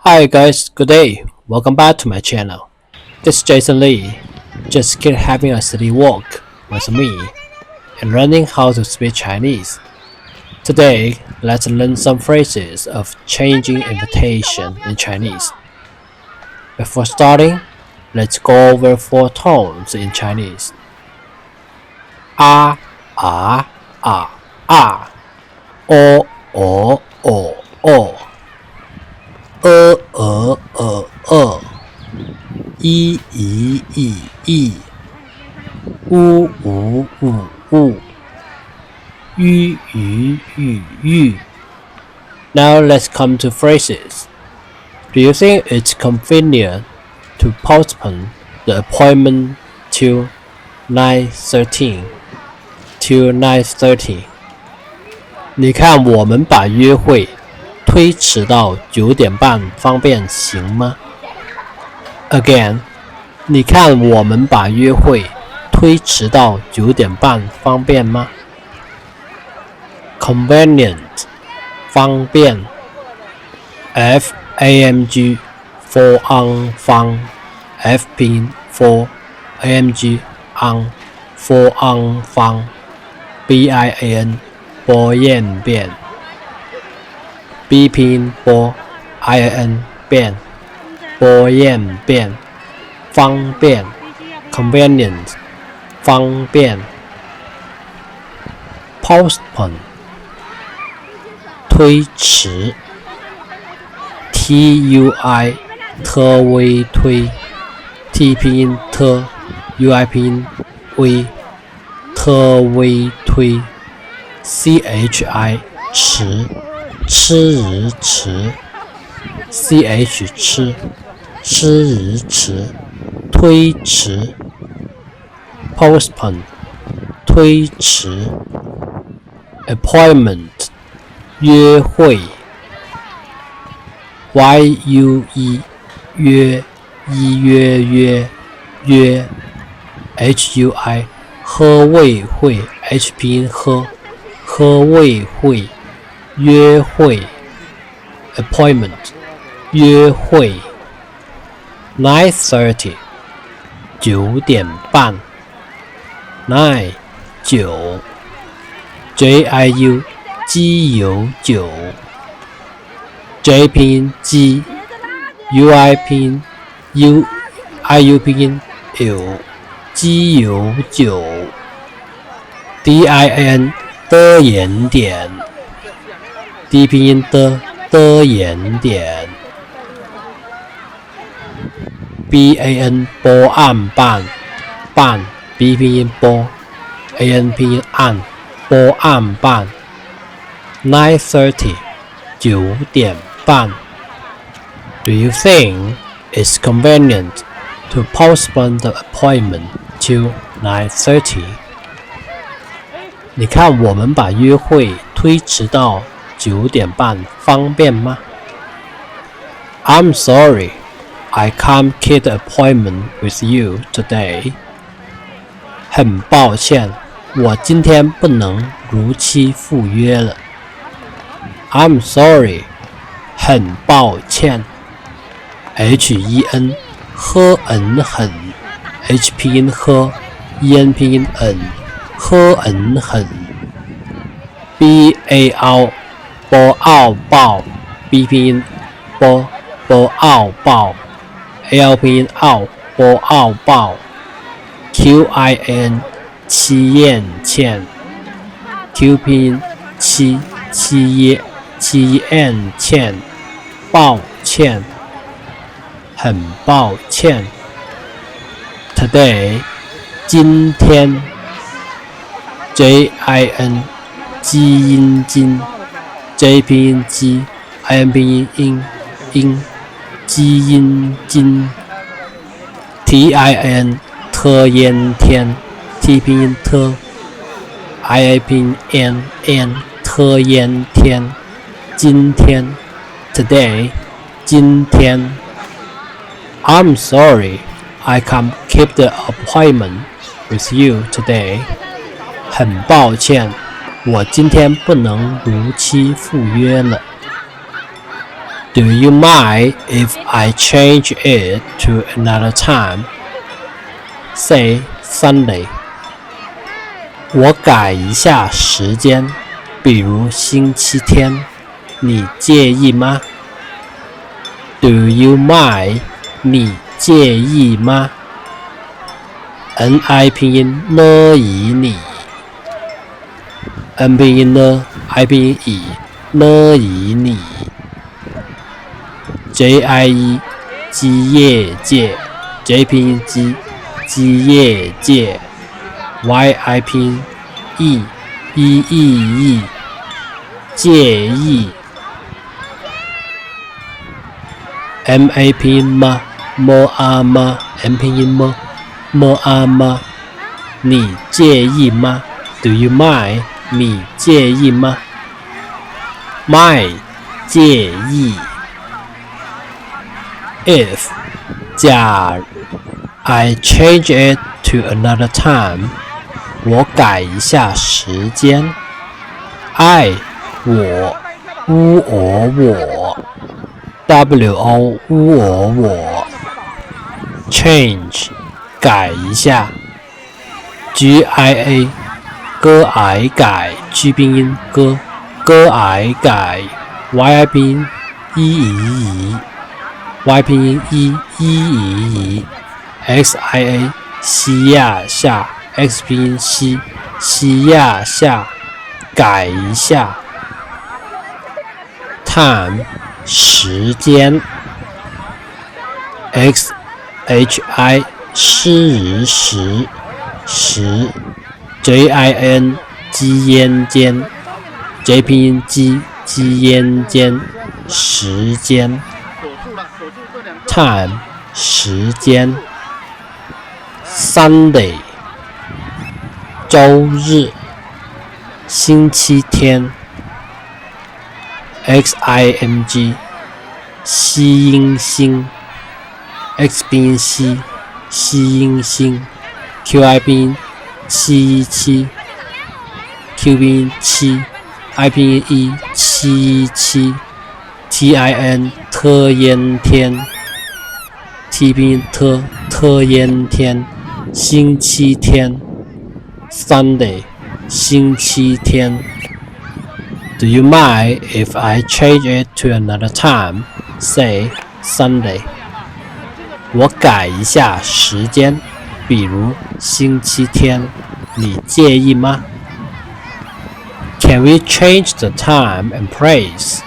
Hi guys, good day. Welcome back to my channel. This is Jason Lee. Just keep having a steady walk with me and learning how to speak Chinese. Today, let's learn some phrases of changing invitation in Chinese. Before starting, let's go over 4 tones in Chinese. A, ah, ah, ah. O, o, o, o. E, e, e, e. U, u, u, u. Yu, yu, yu, yu. Now let's come to phrases. Do you think it's convenient to postpone the appointment till 9:13? Till 9:30. 你看我们把约会推迟到9点半方便行吗？ Again, 你看我们把约会推迟到9点半方便吗？ Convenient, 方便 F-A-N-G, for on 方 F 拼音 for A-N-G on, for on 方 B-I-A-N, 波燕变 B 拼音波 I-N 变波燕变方便 convenient 方便 postpone 推迟 T-U-I 特微推 T 拼音特 U-I 拼音微特微推 C-H-I 迟吃日迟 ch 吃日迟推迟 postpone 推迟 appointment 约会 y-u-e 约约 h-u-i 喝位会 h 拼音喝位会约会 appointment 约会 9:30 9点半 9 9 J-I-U 鸡有酒 J 拼音鸡 U-I 拼音 U I-U 拼音有鸡有酒 D-I-N 的眼点 D 拼音的眼点 B-A-N 波暗半 B 拼音波 A-N 拼音暗波暗半 9:30 9点半 Do you think it's convenient to postpone the appointment till 9:30? 你看我们把约会推迟到9点半方便吗？ I'm sorry, I can't keep the appointment with you today. 很抱歉，我今天不能如期赴约了。I'm sorry, 很抱歉。H-E-N 喝很 H 拼音喝 E-N 拼音 N 喝很 B-A-O 波奥爆 B 拼音波奥爆 A-L 拼音奥波奥爆 Q-I-N 七燕欠 Q 拼音七燕欠抱歉很抱歉 Today 今天 J-I-N 基因金 J 拼音基 I-N 拼音音基因金 T-I-N 特烟天 T 拼音特 I-A 拼音 N 特烟天今天 Today 今天 I'm sorry, I can't keep the appointment with you today. 很抱歉，我今天不能如期赴约了。Do you mind if I change it to another time? Say Sunday. 我改一下时间，比如星期天，你介意吗？ Do you mind? 你介意吗？ N-I 拼音呢以你 N 拼音呢 I 拼音以呢以你 J-I-E 基业界 J 拼音基业界 Y-I 拼音意介意 M-A 拼音吗 么 M 拼音么么你介意吗 Do you mind? 你介意吗 mind 介意 If 假 I change it to another time 我改一下时间 I 我 我 W-O 我 Change 改一下 G-I-A 歌癌改 G 拼音歌癌改 Y 拼音移 Y 拼音移 X-I-A 西亚下 X 拼音西亚下改一下 Time 时间 X-H-I 时 J-I-N 鸡烟间 J 拼音鸡烟间时间 Time 时间 Sunday 周日星期天 X-I-N-G 西音星 X 拼音西音星 Q-I 拼音717 Q 拼音7 I 拼音717 T-I-N 特烟天 T 拼音特烟天星期天 Sunday 星期天 Do you mind if I change it to another time? Say Sunday. 我改一下时间，比如星期天，你介意吗 ？Can we change the time and place?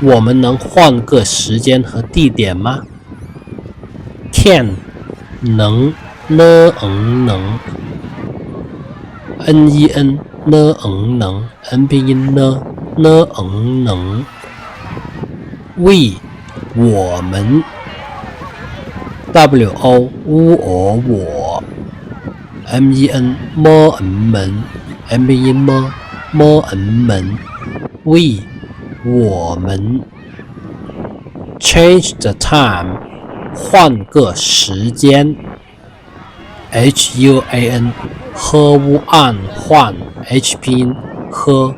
我们能换个时间和地点吗 ？Can 能能 N-E-N 能 N 拼音能 We 我们 W-O 我 M-E-N 门 M 拼音门 We 我们 Change the time 换个时间 H-U-A-N 喝无按换 H 拼音喝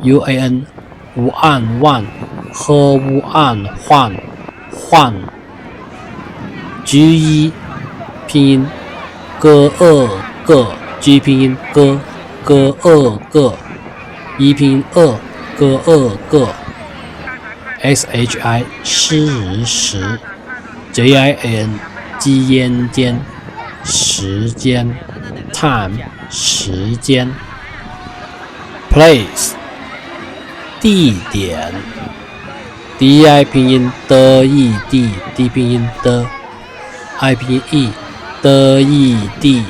U-A-N 无按万喝无按换 G-E 拼音个个 G 拼音个个 E 拼音个 S-H-I 时 J-I-N 鸡烟间时间 Time 时间 Place 地点 D-I 拼音的异地 D 拼音的 I 拼音 E 的异地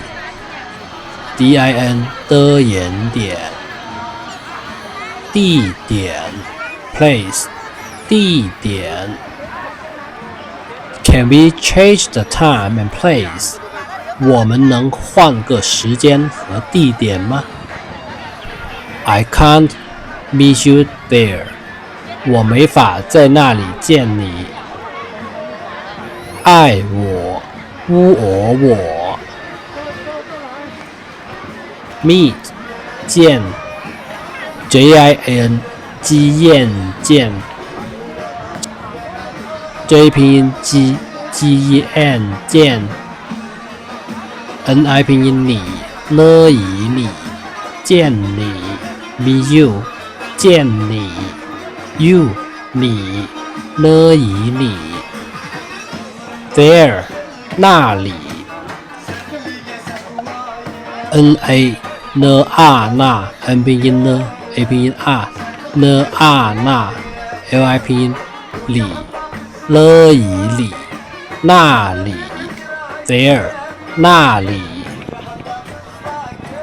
D-I-N 的原点地点 Place 地点 Can we change the time and place? 我们能换个时间和地点吗 I can't meet you there. 我没法在那里见你。爱我，我。Meet 见 J-I-N 鸡燕见 J 拼音鸡 GEN 见 NI 拼音你了以你见你 Me you 见你 You 你了以你 There 那里 NA 呢啊那 N 拼音呢 A 拼音啊呢啊那 LI 拼音里了以里那里 There 那里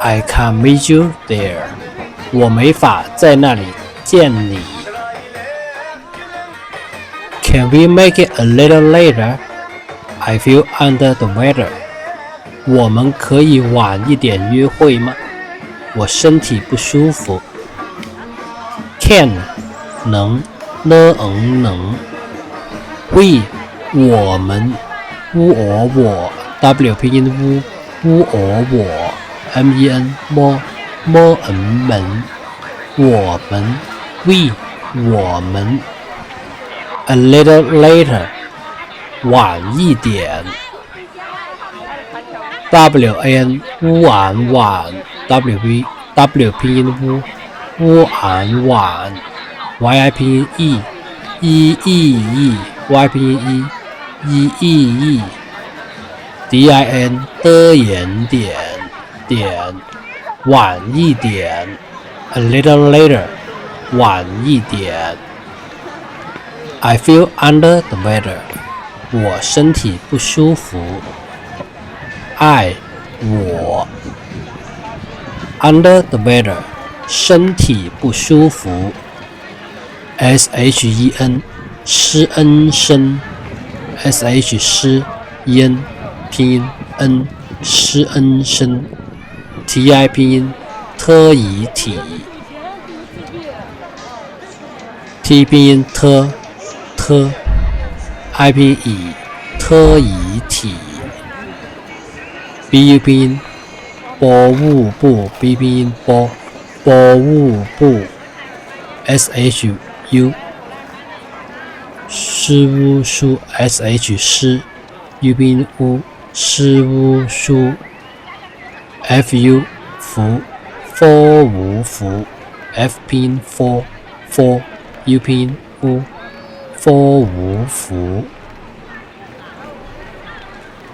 I can't meet you there 我没法在那里见你 Can we make it a little later? I feel under the weather 我们可以晚一点约会吗？我身体不舒服。Can 能能 We 我们我 W 拼音我 MEN 么们我们 We 我们 A little later 晚一点。WAN 晚 W 拼音晚 YI 拼音 E Y 拼音 E DIN 的延点晚一点 A little later 晚一点 I feel under the weather 我身体不舒服我 Under the weather 身体不舒服 SHEN 施恩声 SH 施恩拼音 N 施恩声 TI 拼音特以体 T 拼音特 I 拼音以特以体BU 拼音博物部 B 拼音博物部 SHU 事务书 SH 师 U 拼音屋事务书 FU 服 for 无服 F 拼音 for U 拼音屋 for 无服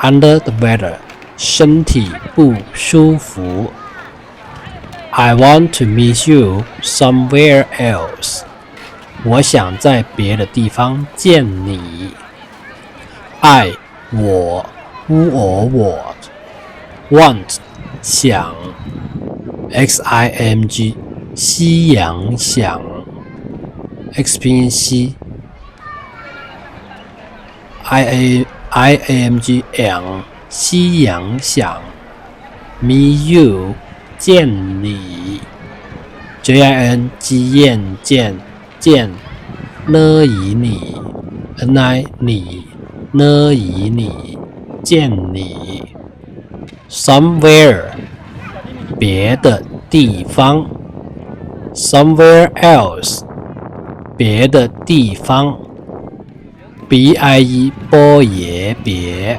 Under the weather身体不舒服 I want to meet you somewhere else 我想在别的地方见你 I 我want 想 XIMG 西洋想 X 拼音西 IAMG 昂西洋想 Me you 见你 JIN 基燕见呢以你 NI 你呢以你见你 Somewhere 别的地方 Somewhere else 别的地方 BIE 波也别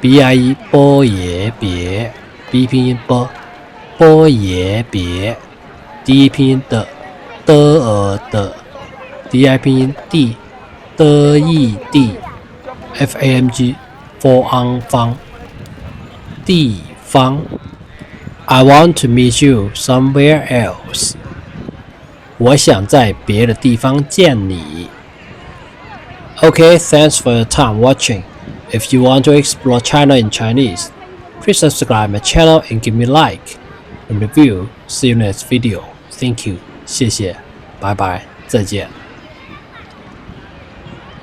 BIE 波也别 B 拼音波也别 D 拼音的DI 拼音地的意地 FAMG for 方地方 I want to meet you somewhere else 我想在别的地方见你 Okay, thanks for your time watching. If you want to explore China in Chinese, please subscribe my channel and give me a like and review. See you next video. Thank you. 谢谢，拜拜，再见。